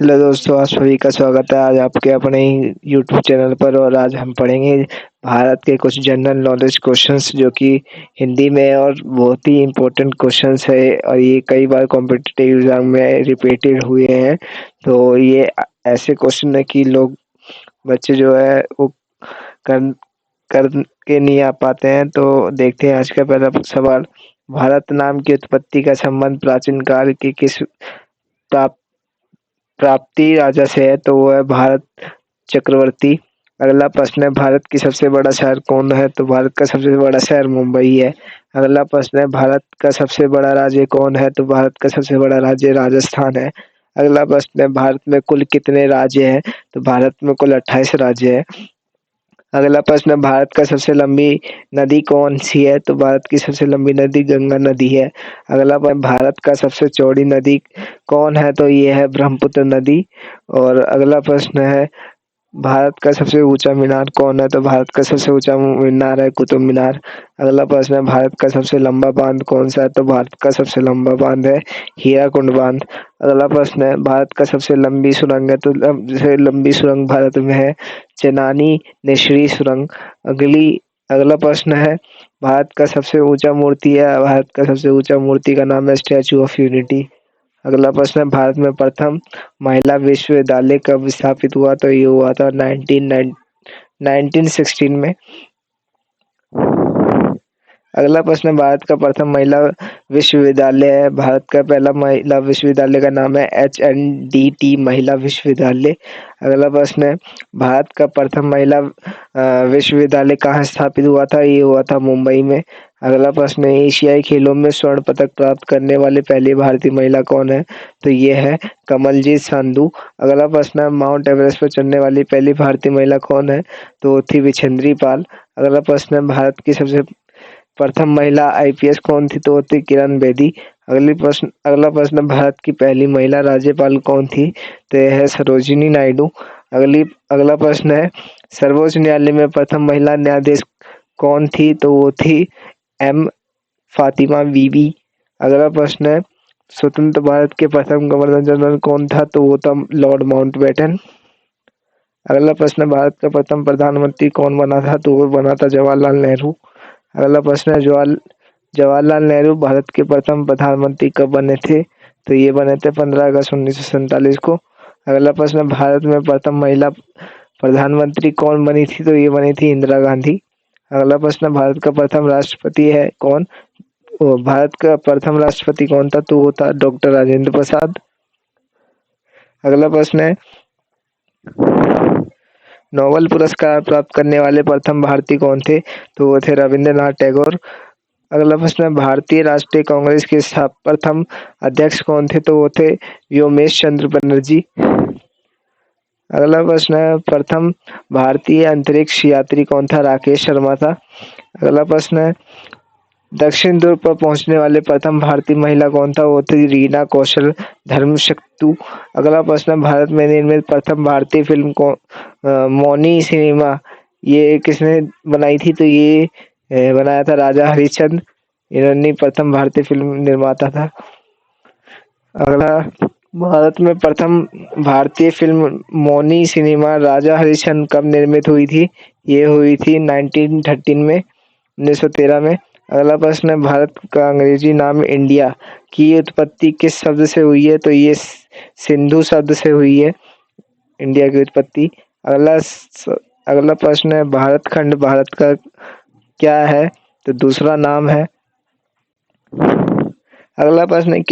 Hello दोस्तों, आप सभी का स्वागत है आज आपके अपने ही यूट्यूब चैनल पर। और आज हम पढ़ेंगे भारत के कुछ जनरल नॉलेज क्वेश्चंस जो कि हिंदी में है और बहुत ही इम्पोर्टेंट क्वेश्चंस है और ये कई बार कॉम्पिटिटिव एग्जाम में रिपीटेड हुए हैं। तो ये ऐसे क्वेश्चन है कि लोग बच्चे जो है वो कर कर के नहीं आ पाते हैं। तो देखते हैं आज का पहला सवाल। भारत नाम की उत्पत्ति का संबंध प्राचीन काल के किस प्राप्त प्राप्ति राजा से है? तो वो है भारत चक्रवर्ती। अगला प्रश्न है, भारत की सबसे बड़ा शहर कौन है? तो भारत का सबसे बड़ा शहर मुंबई है। अगला प्रश्न है, भारत का सबसे बड़ा राज्य कौन है? तो भारत का सबसे बड़ा राज्य राजस्थान है। अगला प्रश्न है, भारत में कुल कितने राज्य हैं? तो भारत में कुल 28 राज्य है। अगला प्रश्न है, भारत का सबसे लंबी नदी कौन सी है? तो भारत की सबसे लंबी नदी गंगा नदी है। अगला प्रश्न, भारत का सबसे चौड़ी नदी कौन है? तो ये है ब्रह्मपुत्र नदी। और अगला प्रश्न है, भारत का सबसे ऊंचा मीनार कौन है? तो भारत का सबसे ऊंचा मीनार है कुतुब मीनार। अगला प्रश्न है, भारत का सबसे लंबा बांध कौन सा है? तो भारत का सबसे लंबा बांध है हीराकुंड बांध। अगला प्रश्न है, भारत का सबसे लंबी सुरंग है? तो सबसे लंबी सुरंग भारत में है चेनानी नेशरी सुरंग। अगला प्रश्न है, भारत का सबसे ऊंचा मूर्ति है? भारत का सबसे ऊंचा मूर्ति का नाम है स्टैचू ऑफ यूनिटी। अगला प्रश्न है, भारत में प्रथम महिला विश्वविद्यालय कब स्थापित हुआ? तो ये हुआ था 1916 में। अगला प्रश्न, भारत का प्रथम महिला विश्वविद्यालय है? भारत का पहला महिला विश्वविद्यालय का नाम है HNDT महिला विश्वविद्यालय। अगला प्रश्न है, भारत का प्रथम महिला विश्वविद्यालय कहाँ स्थापित हुआ था? ये हुआ था मुंबई में। अगला प्रश्न है, एशियाई खेलों में स्वर्ण पदक प्राप्त करने वाली पहली भारतीय महिला कौन है? तो ये है कमलजीत संधू। अगला प्रश्न है, माउंट एवरेस्ट पर चढ़ने वाली पहली भारतीय महिला कौन है? तो वो थी विछेंद्री पाल। अगला प्रश्न है, भारत की सबसे प्रथम महिला IPS कौन थी? तो वो थी किरण बेदी। अगला प्रश्न, भारत की पहली महिला राज्यपाल कौन थी? तो यह है सरोजिनी नायडू। अगला प्रश्न है, सर्वोच्च न्यायालय में प्रथम महिला न्यायाधीश कौन थी? तो वो थी M फातिमा बीबी। अगला प्रश्न है, स्वतंत्र भारत के प्रथम गवर्नर जनरल कौन था? तो वो था लॉर्ड माउंटबेटन। अगला प्रश्न, भारत का प्रथम प्रधानमंत्री कौन बना था? तो वो बना था जवाहरलाल नेहरू। अगला प्रश्न है, जवाहरलाल नेहरू भारत के प्रथम प्रधानमंत्री कब बने थे? तो ये बने थे 15 अगस्त 1947 को। अगला प्रश्न, भारत में प्रथम महिला प्रधानमंत्री कौन बनी थी? तो ये बनी थी इंदिरा गांधी। अगला प्रश्न, भारत का प्रथम राष्ट्रपति है कौन? भारत का प्रथम राष्ट्रपति कौन था? तो वो था डॉक्टर राजेंद्र प्रसाद। अगला प्रश्न है, नोबेल पुरस्कार प्राप्त करने वाले प्रथम भारतीय कौन थे? तो वो थे रविंद्रनाथ टैगोर। अगला प्रश्न है, भारतीय राष्ट्रीय कांग्रेस के प्रथम अध्यक्ष कौन थे? तो वो थे व्योमेश चंद्र बनर्जी। अगला प्रश्न है, प्रथम भारतीय अंतरिक्ष यात्री कौन था? राकेश शर्मा था। अगला प्रश्न है, दक्षिण ध्रुव पर पहुंचने वाले प्रथम भारतीय महिला कौन था? वो थी रीना कौशल धर्मशक्तु। अगला प्रश्न, भारत में निर्मित प्रथम भारतीय फिल्म मौनी सिनेमा ये किसने बनाई थी? तो ये बनाया था राजा हरिश्चंद्र। इन्होंने प्रथम भारतीय फिल्म निर्माता था। अगला, भारत में प्रथम भारतीय फिल्म मौनी सिनेमा राजा हरिश्चंद्र कब निर्मित हुई थी? ये हुई थी 1913 में, 1913 में। अगला प्रश्न है, भारत का अंग्रेजी नाम इंडिया की उत्पत्ति किस शब्द से हुई है? तो ये सिंधु शब्द से हुई है इंडिया की उत्पत्ति। अगला प्रश्न है, भारत खंड भारत का क्या है? तो दूसरा नाम है। अगला प्रश्न है,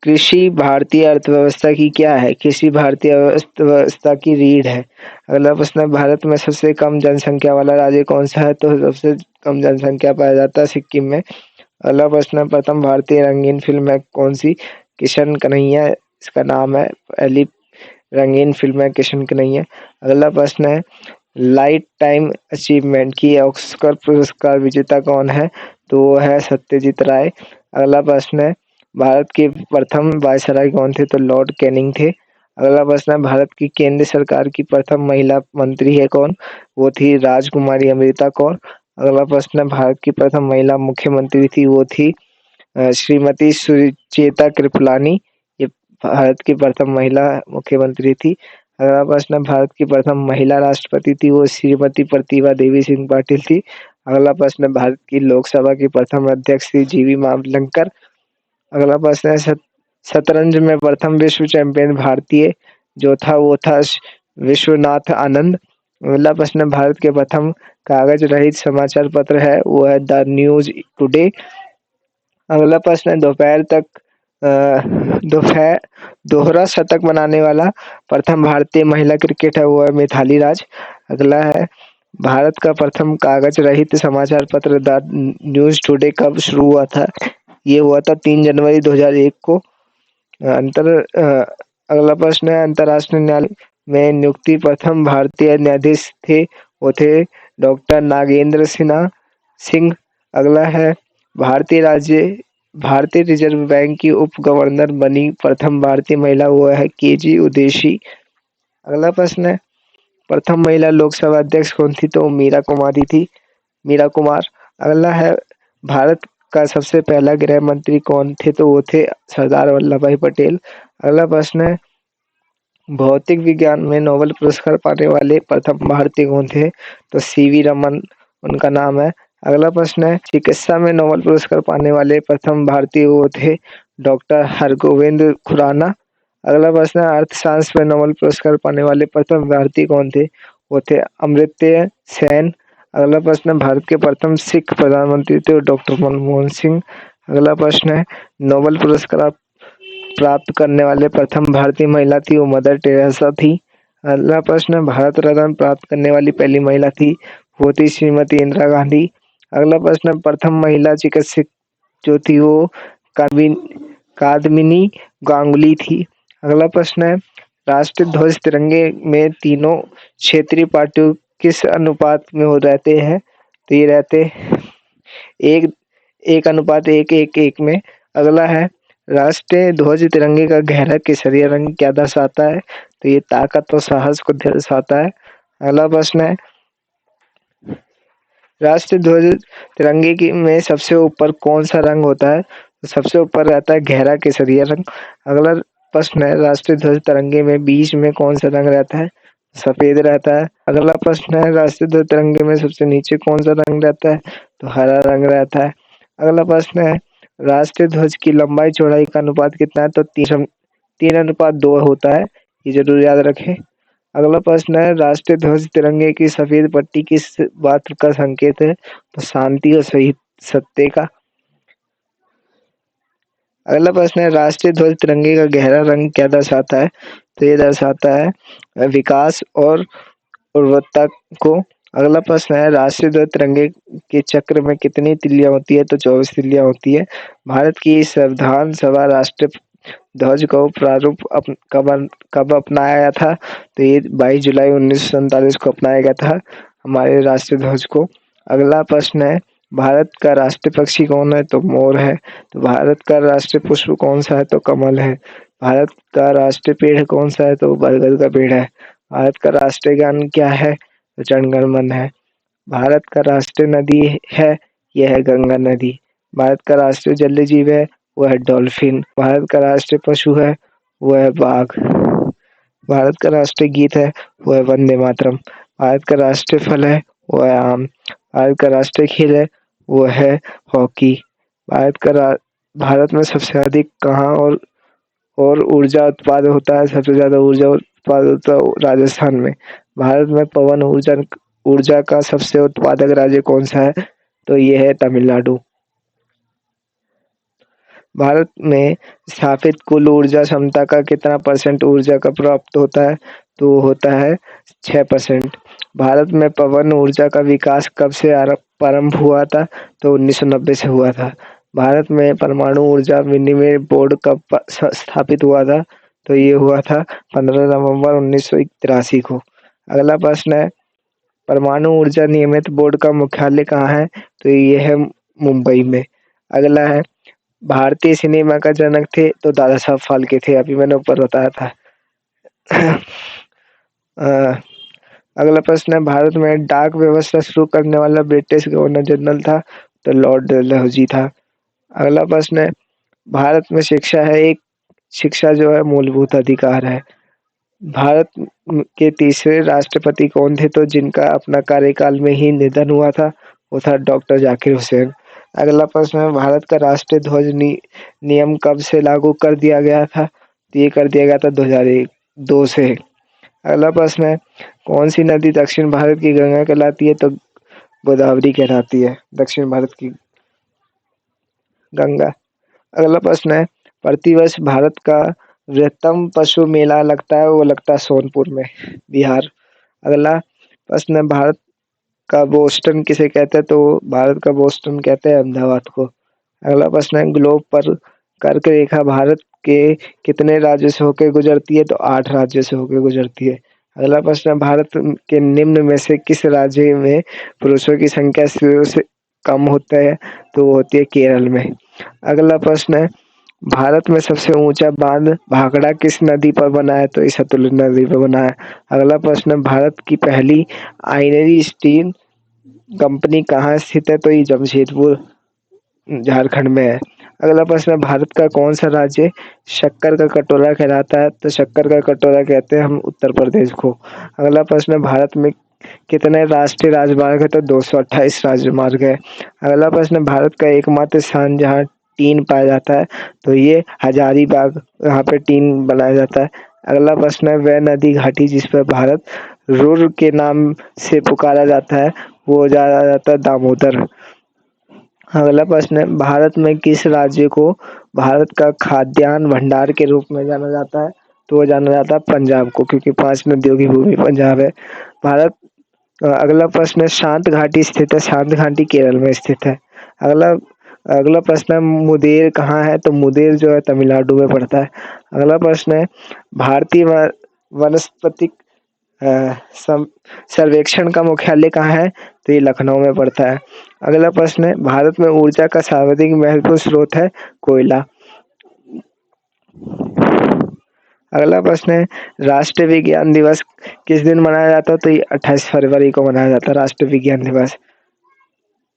कृषि भारतीय अर्थव्यवस्था की क्या है? कृषि भारतीय अर्थव्यवस्था की रीढ़ है। अगला प्रश्न है, भारत में सबसे कम जनसंख्या वाला राज्य कौन सा है? तो सबसे कम जनसंख्या पाया जाता है सिक्किम में। अगला प्रश्न है, प्रथम भारतीय रंगीन फिल्म है कौन सी? किशन कन्हैया इसका नाम है। पहली रंगीन फिल्म है किशन कन्हैया। अगला प्रश्न है, लाइफ टाइम अचीवमेंट की ऑस्कर पुरस्कार विजेता कौन है? तो वो है सत्यजीत राय। अगला प्रश्न है, भारत के प्रथम वायसराय कौन थे? तो लॉर्ड कैनिंग थे। अगला प्रश्न है, भारत की केंद्र सरकार की प्रथम महिला मंत्री है कौन? वो थी राजकुमारी अमृता कौर। अगला प्रश्न है, भारत की प्रथम महिला मुख्यमंत्री थी, वो थी श्रीमती सुचेता कृपलानी। ये भारत की प्रथम महिला मुख्यमंत्री थी। अगला प्रश्न, भारत की प्रथम महिला राष्ट्रपति थी, वो श्रीमती प्रतिभा देवी सिंह पाटिल थी। अगला प्रश्न, भारत की लोकसभा की प्रथम अध्यक्ष थी जीवी मावलंकर। अगला प्रश्न है, शतरंज में प्रथम विश्व चैंपियन भारतीय जो था वो था विश्वनाथ आनंद। अगला प्रश्न, भारत के प्रथम कागज रहित समाचार पत्र है वो है द न्यूज टुडे। अगला प्रश्न है, दोपहर तक दोपहर दोहरा शतक बनाने वाला प्रथम भारतीय महिला क्रिकेट है वो है मिताली राज। अगला है, भारत का प्रथम कागज रहित समाचार पत्र द न्यूज टुडे कब शुरू हुआ था? ये हुआ था 3 जनवरी 2001 को। अगला प्रश्न है, अंतर्राष्ट्रीय न्यायालय में नियुक्ति प्रथम भारतीय न्यायाधीश थे वो थे डॉक्टर नागेंद्र सिन्हा सिंह। अगला है, भारतीय रिजर्व बैंक की उप गवर्नर बनी प्रथम भारतीय महिला वो है केजी उदेशी। अगला प्रश्न है, प्रथम महिला लोकसभा अध्यक्ष कौन थी? तो मीरा कुमारी थी, मीरा कुमार। अगला है, भारत का सबसे पहला गृह मंत्री कौन थे? तो वो थे सरदार वल्लभ भाई पटेल। अगला प्रश्न है, भौतिक विज्ञान में नोबेल पुरस्कार पाने वाले प्रथम भारतीय कौन थे? तो सीवी रमन उनका नाम है। अगला प्रश्न है, चिकित्सा में नोबेल पुरस्कार पाने वाले प्रथम भारतीय वो थे डॉक्टर हरगोविंद खुराना। अगला प्रश्न है, अर्थशास्त्र में नोबेल पुरस्कार पाने वाले प्रथम भारतीय कौन थे? वो थे अमर्त्य सेन। अगला प्रश्न है, भारत के प्रथम सिख प्रधानमंत्री थे डॉक्टर मनमोहन सिंह। अगला प्रश्न है, नोबेल पुरस्कार प्राप्त करने वाले प्रथम भारतीय महिला थी वो मदर टेरेसा थी। अगला प्रश्न, भारत रत्न प्राप्त करने वाली पहली महिला थी वो थी श्रीमती इंदिरा गांधी। अगला प्रश्न, प्रथम महिला चिकित्सक जो थी वो कादमिनी गांगुली थी। अगला प्रश्न है, राष्ट्रीय ध्वज तिरंगे में तीनों क्षेत्रीय पार्टियों किस अनुपात में हो रहते हैं? तो ये रहते एक 1:1:1 में। अगला है, राष्ट्रीय ध्वज तिरंगे का गहरा केसरिया रंग क्या दर्शाता है? तो ये ताकत और साहस को दर्शाता है। अगला प्रश्न है, राष्ट्रीय ध्वज तिरंगे की में सबसे ऊपर कौन सा रंग होता है? तो सबसे ऊपर रहता है गहरा केसरिया रंग। अगला प्रश्न है, राष्ट्रीय ध्वज तिरंगे में बीच में कौन सा रंग रहता है? सफेद रहता है। अगला प्रश्न है, राष्ट्रीय ध्वज तिरंगे में सबसे नीचे कौन सा रंग रहता है? तो हरा रंग रहता है। अगला प्रश्न है, राष्ट्रीय ध्वज की लंबाई चौड़ाई का अनुपात कितना है? तो 3:2 होता है, ये जरूर याद रखें। अगला प्रश्न है, राष्ट्रीय ध्वज तिरंगे की सफेद पट्टी किस बात का संकेत है? तो शांति और सही सत्य का। अगला प्रश्न है, राष्ट्रीय ध्वज तिरंगे का गहरा रंग क्या दर्शाता है? तो ये दर्शाता है विकास और उर्वरता को। अगला प्रश्न है, राष्ट्रीय ध्वज तिरंगे के चक्र में कितनी तिल्लियां होती है? तो 24 तिल्लियां होती है। भारत की संविधान सभा राष्ट्रीय ध्वज को प्रारूप कब अपनाया गया था? तो ये 22 जुलाई 1947 को अपनाया गया था हमारे राष्ट्रीय ध्वज को। अगला प्रश्न है, भारत का राष्ट्रीय पक्षी कौन है? तो मोर है। तो भारत का राष्ट्रीय पुष्प कौन सा है? तो कमल है। भारत का राष्ट्रीय पेड़ कौन सा है? तो बरगद का पेड़ है। भारत का राष्ट्रीय गान क्या है? तो जनगण मन है। भारत का राष्ट्रीय नदी है, यह है गंगा नदी। भारत का राष्ट्रीय जलीय जीव है, वो है डॉल्फिन। भारत का राष्ट्रीय पशु है, वो है बाघ। भारत का राष्ट्रीय गीत है, वो है वंदे मातरम। भारत का राष्ट्रीय फल है, वो है आम। भारत का राष्ट्रीय खेल है, वो है हॉकी। भारत में सबसे अधिक कहाँ और ऊर्जा उत्पादन होता है? सबसे ज्यादा ऊर्जा उत्पादन होता है राजस्थान में। भारत में पवन ऊर्जा का सबसे उत्पादक राज्य कौन सा है? तो ये है तमिलनाडु। भारत में स्थापित कुल ऊर्जा क्षमता का कितना % ऊर्जा का प्राप्त होता है? तो होता है 6%। भारत में पवन ऊर्जा का विकास कब से प्रारंभ हुआ था? तो 1990 से हुआ था। भारत में परमाणु ऊर्जा विनिमय बोर्ड कब स्थापित हुआ था? तो ये हुआ था 15 नवंबर 1983 को। अगला प्रश्न है, परमाणु ऊर्जा नियमित बोर्ड का मुख्यालय कहाँ है? तो ये है मुंबई में। अगला है, भारतीय सिनेमा का जनक थे तो दादा साहब फाल्के थे, अभी मैंने ऊपर बताया था। अगला प्रश्न है, भारत में डाक व्यवस्था शुरू करने वाला ब्रिटिश गवर्नर जनरल था? तो लॉर्ड डलहौजी था। अगला प्रश्न है, भारत में शिक्षा है एक शिक्षा जो है मूलभूत अधिकार है। भारत के तीसरे राष्ट्रपति कौन थे? तो जिनका अपना कार्यकाल में ही निधन हुआ था, वो था डॉक्टर जाकिर हुसैन। अगला प्रश्न है, भारत का राष्ट्रीय ध्वज नियम कब से लागू कर दिया गया था? तो ये कर दिया गया था 2002 से। अगला प्रश्न है, कौन सी नदी दक्षिण भारत की गंगा कहलाती है? तो गोदावरी कहलाती है दक्षिण भारत की गंगा। अगला प्रश्न है, प्रतिवर्ष भारत का वृहत्तम पशु मेला लगता है, वो लगता है सोनपुर में, बिहार। अगला प्रश्न है, भारत का बोस्टन किसे कहते हैं? तो भारत का बोस्टन कहते हैं अहमदाबाद को। अगला प्रश्न है, ग्लोब पर कर्क रेखा भारत के कितने राज्यों से होकर गुजरती है? तो 8 राज्यों से होकर गुजरती है। अगला प्रश्न है, भारत के निम्न में से किस राज्य में पुरुषों की संख्या स्त्रियों से कम होता है? तो वो होती है केरल में। अगला प्रश्न है, भारत में सबसे ऊंचा बांध भाखड़ा किस नदी पर बना है? तो ये सतलुज नदी पर बना है। अगला प्रश्न है, भारत की पहली आयरन स्टील कंपनी कहाँ स्थित है? तो ये जमशेदपुर झारखंड में है। अगला प्रश्न है, भारत का कौन सा राज्य शक्कर का कटोरा कहलाता है? तो शक्कर का कटोरा कहते हैं हम उत्तर प्रदेश को। अगला प्रश्न है, भारत में कितने राष्ट्रीय राजमार्ग है? तो 228 राजमार्ग है। अगला प्रश्न है, भारत का एकमात्र स्थान जहाँ टीन पाया जाता है, तो ये हजारीबाग, यहाँ पे टीन बनाया जाता है। अगला प्रश्न है, वह नदी घाटी जिस पर भारत रुर के नाम से पुकारा जाता है, वो जाना जाता है दामोदर। अगला प्रश्न है, भारत में किस राज्य को भारत का खाद्यान्न भंडार के रूप में जाना जाता है? तो वो जाना जाता है पंजाब को, क्योंकि 5 नदियों की भूमि पंजाब है। भारत अगला प्रश्न है, शांत घाटी स्थित है? शांत घाटी केरल में स्थित है। अगला अगला प्रश्न है, मुदेर कहाँ है? तो मुदेर जो है तमिलनाडु में पड़ता है। अगला प्रश्न है, भारतीय वनस्पतिक सर्वेक्षण का मुख्यालय कहाँ है? तो ये लखनऊ में पड़ता है। अगला प्रश्न है, भारत में ऊर्जा का सर्वाधिक महत्वपूर्ण स्रोत है कोयला। अगला प्रश्न है, राष्ट्रीय विज्ञान दिवस किस दिन मनाया जाता है? तो ये 28 फरवरी को मनाया जाता है राष्ट्रीय विज्ञान दिवस।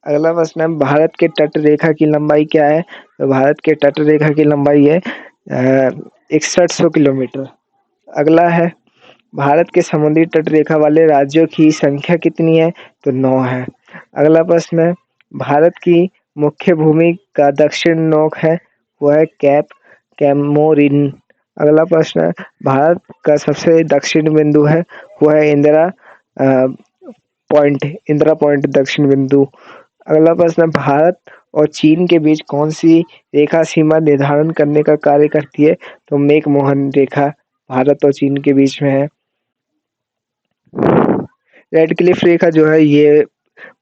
अगला प्रश्न है, भारत के तट रेखा की लंबाई क्या है? तो भारत के तट रेखा की लंबाई है 6100 किलोमीटर। अगला है, भारत के समुद्री तट रेखा वाले राज्यों की संख्या कितनी है? तो 9 है। अगला प्रश्न है, भारत की मुख्य भूमि का दक्षिण नोक है, वो है कैप कैमोरिन। अगला प्रश्न है, भारत का सबसे दक्षिण बिंदु है, वो है इंदिरा पॉइंट दक्षिण बिंदु। अगला प्रश्न है, भारत और चीन के बीच कौन सी रेखा सीमा निर्धारण करने का कार्य करती है? तो मैक-मोहन रेखा भारत और चीन के बीच में है। रेड क्लिफ रेखा जो है ये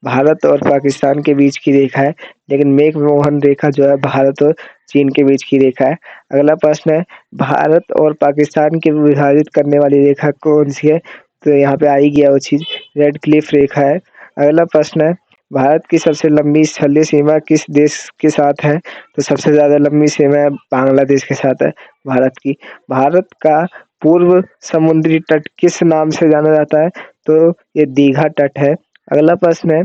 भारत और पाकिस्तान के बीच की रेखा है, लेकिन मैक-मोहन रेखा जो है भारत और चीन के बीच की रेखा है। अगला प्रश्न है, भारत और पाकिस्तान को विभाजित करने वाली रेखा कौन सी है? तो यहाँ पे आ ही गया वो चीज, रेड क्लिफ रेखा है। अगला प्रश्न है, भारत की सबसे लंबी स्थलीय सीमा किस देश के साथ है? तो सबसे ज्यादा लंबी सीमा बांग्लादेश के साथ है भारत की। भारत का पूर्व समुद्री तट किस नाम से जाना जाता है? तो ये दीघा तट है। अगला प्रश्न है,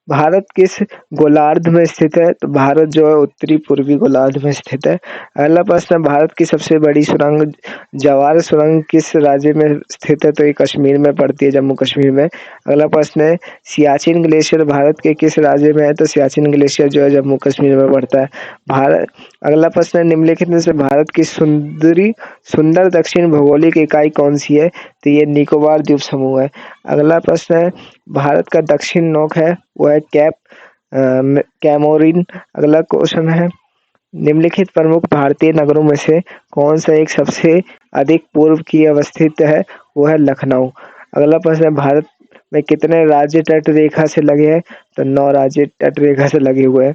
भारत किस गोलार्ध में स्थित है? तो भारत जो है उत्तरी पूर्वी गोलार्ध में स्थित है। अगला प्रश्न है, भारत की सबसे बड़ी सुरंग जवार सुरंग किस राज्य में स्थित है? तो ये कश्मीर में पड़ती है, जम्मू कश्मीर में। अगला प्रश्न है, सियाचिन ग्लेशियर भारत के किस राज्य में है? तो सियाचिन ग्लेशियर जो है जम्मू कश्मीर में पड़ता है। भारत अगला प्रश्न है, निम्नलिखित में से भारत की सुंदर दक्षिण भौगोलिक इकाई कौन सी है? तो ये निकोबार द्वीप समूह है। अगला प्रश्न है, भारत का दक्षिण नोक है, वो है कैप कैमोरिन। अगला क्वेश्चन है, निम्नलिखित प्रमुख भारतीय नगरों में से कौन सा एक सबसे अधिक पूर्व की अवस्थित है? वो है लखनऊ। अगला प्रश्न है, भारत में कितने राज्य तट रेखा से लगे हैं? तो 9 राज्य तट रेखा से लगे हुए हैं।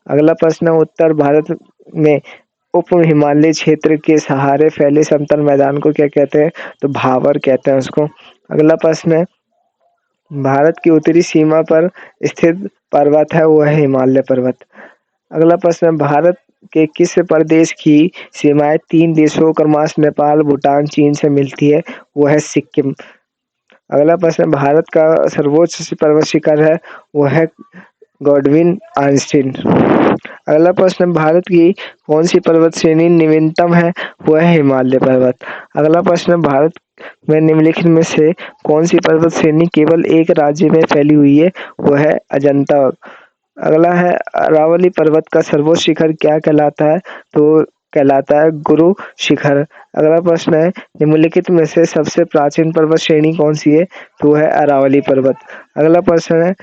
अगला प्रश्न है, उत्तर भारत में उप हिमालय क्षेत्र के सहारे फैले समतल मैदान को क्या कहते हैं? तो भावर कहते हैं उसको। अगला प्रश्न है, भारत की उत्तरी सीमा पर स्थित पर्वत है, वो है हिमालय पर्वत। अगला प्रश्न है, भारत के किस प्रदेश की सीमाएं 3 देशों क्रमश नेपाल, भूटान, चीन से मिलती है? वो है सिक्किम। अगला प्रश्न है, भारत का सर्वोच्च पर्वत शिखर है, वो है गॉडविन आइंस्टीन। अगला प्रश्न, भारत की कौन सी पर्वत श्रेणी निम्नतम है? वह है हिमालय पर्वत। अगला प्रश्न, भारत में निम्नलिखित में से कौन सी पर्वत श्रेणी केवल एक राज्य में फैली हुई है? वह है अजंता। अगला है, अरावली पर्वत का सर्वोच्च शिखर क्या कहलाता है? तो कहलाता है गुरु शिखर। अगला प्रश्न है, निम्नलिखित में से सबसे प्राचीन पर्वत श्रेणी कौन सी है? तो है अरावली पर्वत। अगला प्रश्न है,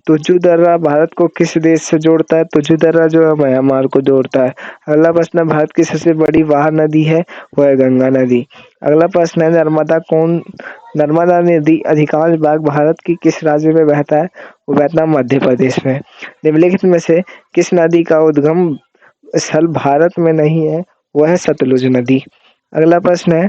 तुजु दर्रा भारत को किस देश से जोड़ता है? तुजु दर्रा जो है म्यांमार को जोड़ता है। अगला प्रश्न है, भारत की सबसे बड़ी वाह नदी है? वह है गंगा नदी। अगला प्रश्न है, नर्मदा नदी अधिकांश भाग भारत की किस राज्य में बहता है? वो बहता है मध्य प्रदेश में। निम्नलिखित में से किस नदी का उद्गम स्थल भारत में नहीं है? वह है सतलुज नदी। अगला प्रश्न है,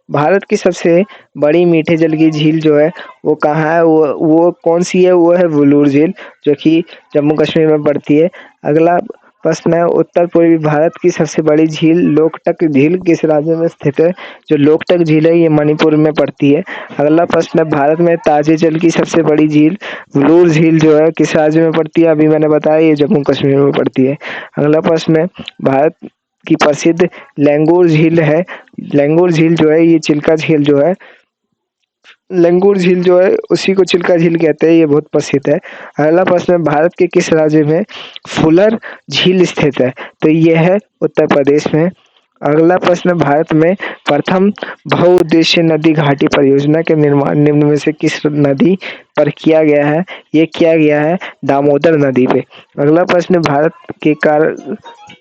भारत की सबसे बड़ी मीठे जल की झील जो है वो कहाँ है? वो कौन सी है? वो है वुलूर झील, जो कि जम्मू कश्मीर में पड़ती है। अगला प्रश्न है, उत्तर पूर्वी भारत की सबसे बड़ी झील लोकटक झील किस राज्य में स्थित है? जो लोकटक झील है ये मणिपुर में पड़ती है। अगला प्रश्न है, भारत में ताजे जल की सबसे बड़ी झील वुलूर झील जो है किस राज्य में पड़ती है? अभी मैंने बताया ये जम्मू कश्मीर में पड़ती है। अगला प्रश्न है, भारत की प्रसिद्ध लैंगूर झील है। लैंगूर झील जो है ये चिल्का झील जो है, लंगूर झील जो है उसी को चिल्का झील कहते हैं, ये बहुत प्रसिद्ध है। अगला प्रश्न है, भारत के किस राज्य में फुलर झील स्थित है? तो ये है उत्तर प्रदेश में। अगला प्रश्न, भारत में प्रथम बहुउद्देशीय नदी घाटी परियोजना के निर्माण निम्न में से किस नदी पर किया गया है? ये किया गया है दामोदर नदी पे। अगला प्रश्न, भारत के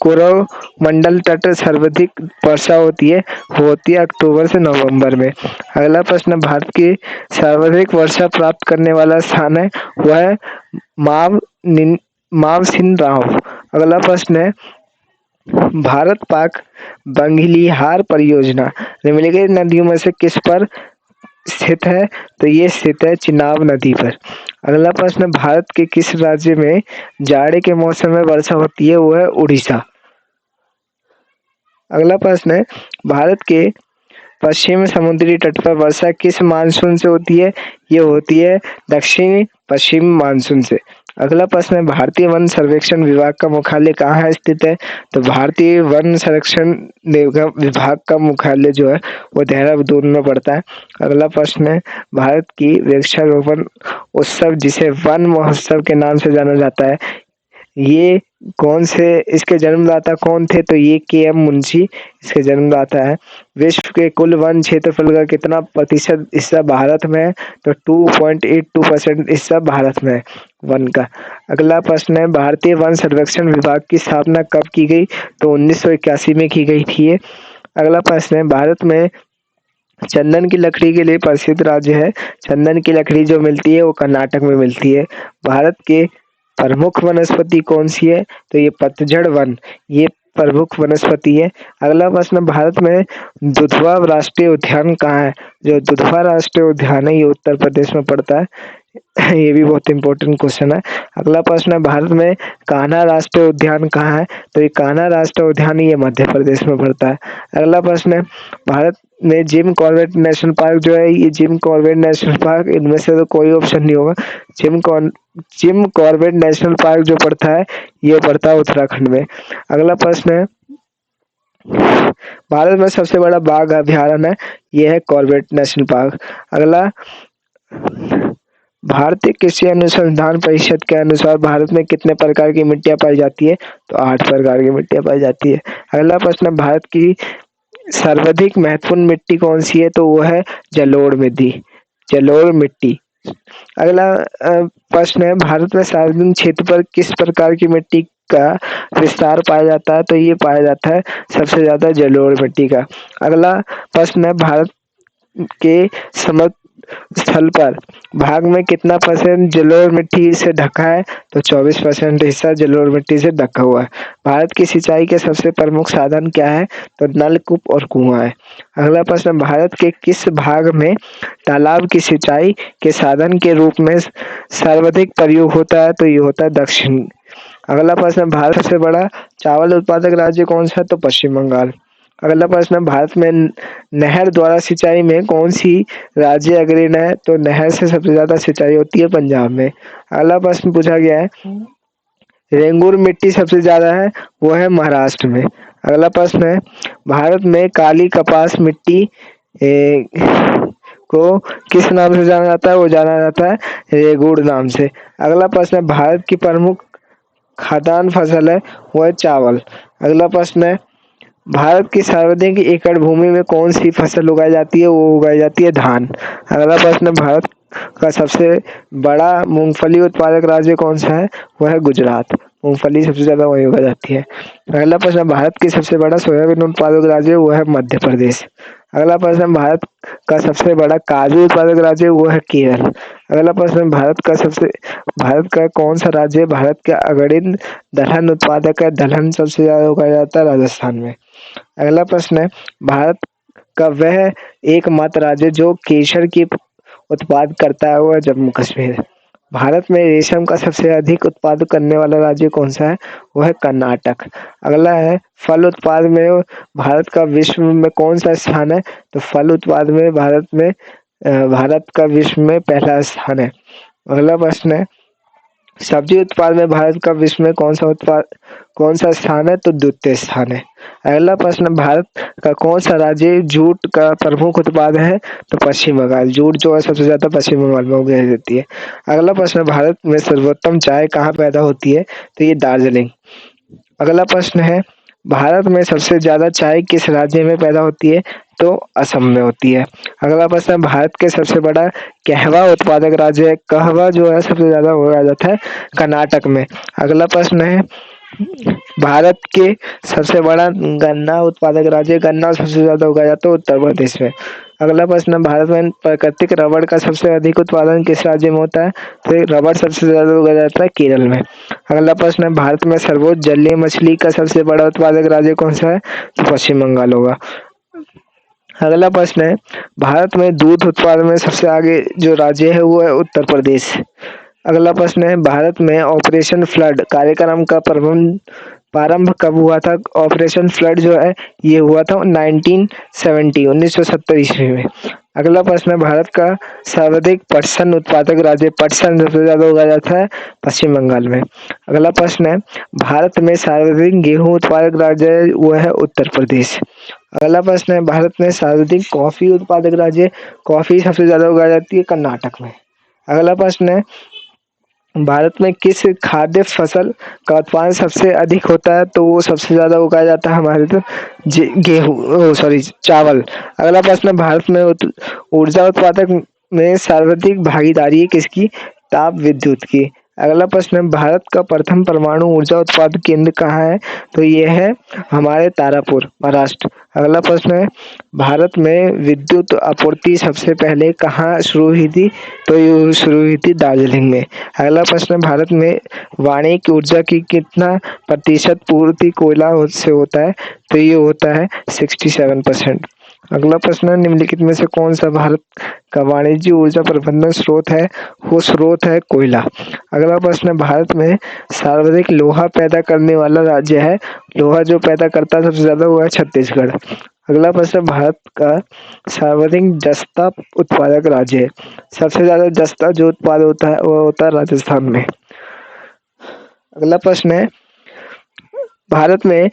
कोरव मंडल तट सर्वाधिक वर्षा होती है अक्टूबर से नवंबर में। अगला प्रश्न, भारत की सर्वाधिक वर्षा प्राप्त करने वाला स्थान है वह है मावसिन राव। अगला प्रश्न है, भारत पाक बंगलिहार परियोजना निम्नलिखित नदियों में से किस पर स्थित है? तो ये स्थित है चिनाब नदी पर। अगला प्रश्न, भारत के किस राज्य में जाड़े के मौसम में वर्षा होती है? वो है उड़ीसा। अगला प्रश्न है, भारत के पश्चिम समुद्री तट पर वर्षा किस मानसून से होती है? ये होती है दक्षिणी पश्चिम मानसून से। अगला प्रश्न है, भारतीय वन सर्वेक्षण विभाग का मुख्यालय कहाँ स्थित है? तो भारतीय वन संरक्षण विभाग का मुख्यालय जो है वो देहरादून में पड़ता है। अगला प्रश्न है, भारत की वृक्षारोपण उत्सव जिसे वन महोत्सव के नाम से जाना जाता है, ये कौन से इसके जन्मदाता कौन थे? तो ये के.एम. मुंशी इसके जन्मदाता है। विश्व के कुल वन क्षेत्रफल का कितना प्रतिशत हिस्सा भारत में है? तो 2.82% हिस्सा भारत में है वन का। अगला प्रश्न है, भारतीय वन सर्वेक्षण विभाग की स्थापना कब की गई? तो 1981 में की गई थी ये। अगला प्रश्न है, भारत में चंदन की लकड़ी के लिए प्रसिद्ध राज्य है। चंदन की लकड़ी जो मिलती है वो कर्नाटक में मिलती है। भारत के प्रमुख वनस्पति कौन सी है? तो ये पतझड़ वन ये प्रमुख वनस्पति है। अगला प्रश्न, भारत में दुधवा राष्ट्रीय उद्यान कहाँ है? जो दुधवा राष्ट्रीय उद्यान है ये उत्तर प्रदेश में पड़ता है। ये भी बहुत इंपॉर्टेंट क्वेश्चन है। अगला प्रश्न है, भारत में कान्हा राष्ट्रीय उद्यान कहाँ है? तो ये कान्हा राष्ट्रीय उद्यान ये मध्य प्रदेश में पड़ता है। अगला प्रश्न है, भारत में जिम कॉर्बेट नेशनल पार्क जो है ये जिम कॉर्बेट नेशनल पार्क, इनमें से तो कोई ऑप्शन नहीं होगा। जिम कॉर्बेट नेशनल पार्क जो पड़ता है ये पड़ता है उत्तराखंड में। अगला प्रश्न है, भारत में सबसे बड़ा बाघ अभयारण्य है ये है कॉर्बेट नेशनल पार्क। अगला, भारतीय कृषि अनुसंधान परिषद के अनुसार भारत में कितने प्रकार की मिट्टियां पाई जाती है? तो 8 प्रकार की मिट्टियां पाई जाती है। अगला प्रश्न, भारत की सर्वाधिक महत्वपूर्ण मिट्टी कौन सी है? तो वो है जलोढ़ मिट्टी, जलोढ़ मिट्टी। अगला प्रश्न है, भारत में सार्वजनिक क्षेत्र पर किस प्रकार की मिट्टी का विस्तार पाया जाता है? तो ये पाया जाता है सबसे ज्यादा जलोढ़ मिट्टी का। अगला प्रश्न है, भारत के समतल स्थल पर भाग में कितना परसेंट जलोढ़ मिट्टी से ढका है? तो 24% हिस्सा जलोढ़ मिट्टी से ढका हुआ है। भारत की सिंचाई के सबसे प्रमुख साधन क्या है? तो नलकूप और कुआं है। अगला प्रश्न, भारत के किस भाग में तालाब की सिंचाई के साधन के रूप में सर्वाधिक प्रयोग होता है? तो ये होता है दक्षिण। अगला प्रश्न, भारत सबसे बड़ा चावल उत्पादक राज्य कौन सा है? तो पश्चिम बंगाल। अगला प्रश्न है, भारत में नहर द्वारा सिंचाई में कौन सी राज्य अग्रणी है? तो नहर से सबसे ज्यादा सिंचाई होती है पंजाब में। अगला प्रश्न पूछा गया है, रेंगुर मिट्टी सबसे ज्यादा है, वो है महाराष्ट्र में। अगला प्रश्न है, भारत में काली कपास मिट्टी को किस नाम से जाना जाता है? वो जाना जाता है रेगुड़ नाम से। अगला प्रश्न है, भारत की प्रमुख खाद्यान्न फसल है, वो है चावल। अगला प्रश्न है, भारत की सर्वाधिक एकड़ भूमि में कौन सी फसल उगाई जाती है? वो उगाई जाती है धान। अगला प्रश्न है, भारत का सबसे बड़ा मूंगफली उत्पादक राज्य कौन सा है? वह है गुजरात। मूंगफली सबसे ज्यादा वही उगाई जाती है। अगला प्रश्न है, भारत की सबसे बड़ा सोयाबीन उत्पादक राज्य वो है मध्य प्रदेश। अगला प्रश्न है, भारत का सबसे बड़ा काजू उत्पादक राज्य वो है केरल। अगला प्रश्न है, भारत का कौन सा राज्य भारत के अग्रणी दलहन उत्पादक है? दलहन सबसे ज्यादा उगाया जाता है राजस्थान में। अगला प्रश्न है, भारत का वह एकमात्र राज्य जो केसर की उत्पाद करता है वो है जम्मू कश्मीर। भारत में रेशम का सबसे अधिक उत्पादन करने वाला राज्य कौन सा है? वो है कर्नाटक। अगला है, फल उत्पाद में भारत का विश्व में कौन सा स्थान है? तो फल उत्पाद में भारत का विश्व में पहला स्थान है। अगला प्रश्न है, सब्जी उत्पाद में भारत का विश्व में कौन सा स्थान है? तो द्वितीय स्थान है। अगला प्रश्न, भारत का कौन सा राज्य जूट का प्रमुख उत्पाद है? तो पश्चिम बंगाल। जूट जो है सबसे ज्यादा पश्चिम बंगाल में उगाई जाती है। अगला प्रश्न, भारत में सर्वोत्तम चाय कहाँ पैदा होती है? तो ये दार्जिलिंग। अगला प्रश्न है, भारत में सबसे ज्यादा चाय किस राज्य में पैदा होती है? तो असम में होती है। अगला प्रश्न है, भारत के सबसे बड़ा कहवा उत्पादक राज्य है। कहवा जो है सबसे ज्यादा उगाया जाता है कर्नाटक में। अगला प्रश्न है, भारत के सबसे बड़ा गन्ना उत्पादक राज्य, गन्ना सबसे ज्यादा उगाया जाता है उत्तर प्रदेश में। अगला प्रश्न, भारत में प्राकृतिक रबड़ का सबसे अधिक उत्पादन किस राज्य में होता है? तो रबड़ सबसे ज्यादा उगाया जाता है केरल में। अगला प्रश्न है, भारत में सर्वोच्च जलीय मछली का सबसे बड़ा उत्पादक राज्य कौन सा है? तो पश्चिम बंगाल होगा। अगला प्रश्न है, भारत में दूध उत्पादन में सबसे आगे जो राज्य है वो है उत्तर प्रदेश। अगला प्रश्न है, भारत में ऑपरेशन फ्लड कार्यक्रम का प्रारंभ कब हुआ था? ऑपरेशन फ्लड जो है ये हुआ था 1970 ईस्वी में। अगला प्रश्न है, भारत का सर्वाधिक पटसन उत्पादक राज्य, पटसन सबसे ज्यादा उगाया जाता है पश्चिम बंगाल में। अगला प्रश्न है, भारत में सर्वाधिक गेहूं उत्पादक राज्य है वो है उत्तर प्रदेश। अगला प्रश्न है, भारत में सर्वाधिक कॉफी उत्पादक राज्य, कॉफी सबसे ज्यादा उगाई जाती है कर्नाटक में। अगला प्रश्न है, भारत में किस खाद्य फसल का उत्पादन सबसे अधिक होता है? तो वो सबसे ज्यादा उगाया जाता है हमारे तो गेहूं सॉरी चावल। अगला प्रश्न, भारत में ऊर्जा उत्पादक में सर्वाधिक भागीदारी है किसकी? ताप विद्युत की। अगला प्रश्न, भारत का प्रथम परमाणु ऊर्जा उत्पादन केंद्र कहाँ है? तो ये है हमारे तारापुर, महाराष्ट्र। अगला प्रश्न है, भारत में विद्युत आपूर्ति सबसे पहले कहाँ शुरू हुई थी? तो ये शुरू हुई थी दार्जिलिंग में। अगला प्रश्न, भारत में वाणिज्यिक ऊर्जा की कितना प्रतिशत पूर्ति कोयला से होता है? तो ये होता है 67%। अगला प्रश्न, निम्नलिखित में से कौन सा भारत का वाणिज्य ऊर्जा प्रबंधन स्रोत है? वो स्रोत है कोयला। अगला प्रश्न, भारत में सर्वाधिक लोहा पैदा करने वाला राज्य है, लोहा जो पैदा करता है सबसे ज्यादा वो है छत्तीसगढ़। अगला प्रश्न, भारत का सर्वाधिक जस्ता उत्पादक राज्य है, सबसे ज्यादा जस्ता जो उत्पाद होता है वो होता है राजस्थान में। अगला प्रश्न है, भारत में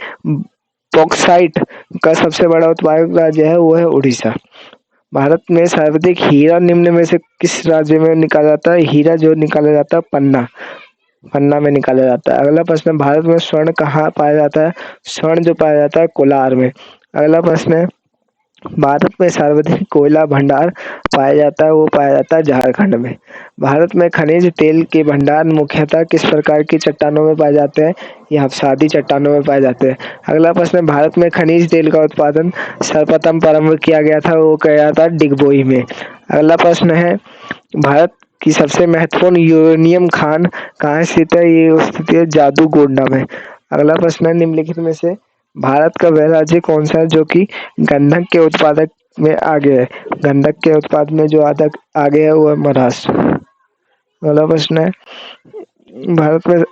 बॉक्साइट का सबसे बड़ा उत्पादक राज्य है वो है उड़ीसा। भारत में सर्वाधिक हीरा निम्न में से किस राज्य में निकाला जाता है? हीरा जो निकाला जाता है पन्ना, पन्ना में निकाला जाता है। अगला प्रश्न, भारत में स्वर्ण कहाँ पाया जाता है? स्वर्ण जो पाया जाता है कोलार में। अगला प्रश्न है, भारत में सर्वाधिक कोयला भंडार पाया जाता है वो पाया जाता है झारखंड में। भारत में खनिज तेल के भंडार मुख्यतः किस प्रकार की चट्टानों में पाए जाते हैं? ये अवसादी चट्टानों में पाए जाते हैं। अगला प्रश्न, भारत में खनिज तेल का उत्पादन सर्वप्रथम प्रारंभ किया गया था वो किया था डिगबोई में। अगला प्रश्न है, भारत की सबसे महत्वपूर्ण यूरेनियम खान कहाँ स्थित है? ये स्थित है जादूगोंडा में। अगला प्रश्न है, निम्नलिखित में से भारत का वह राज्य कौन सा है जो कि गंधक के उत्पादक में आगे है? गंधक के उत्पाद में जो आगे है वो है महाराष्ट्र। अगला प्रश्न है, भारत में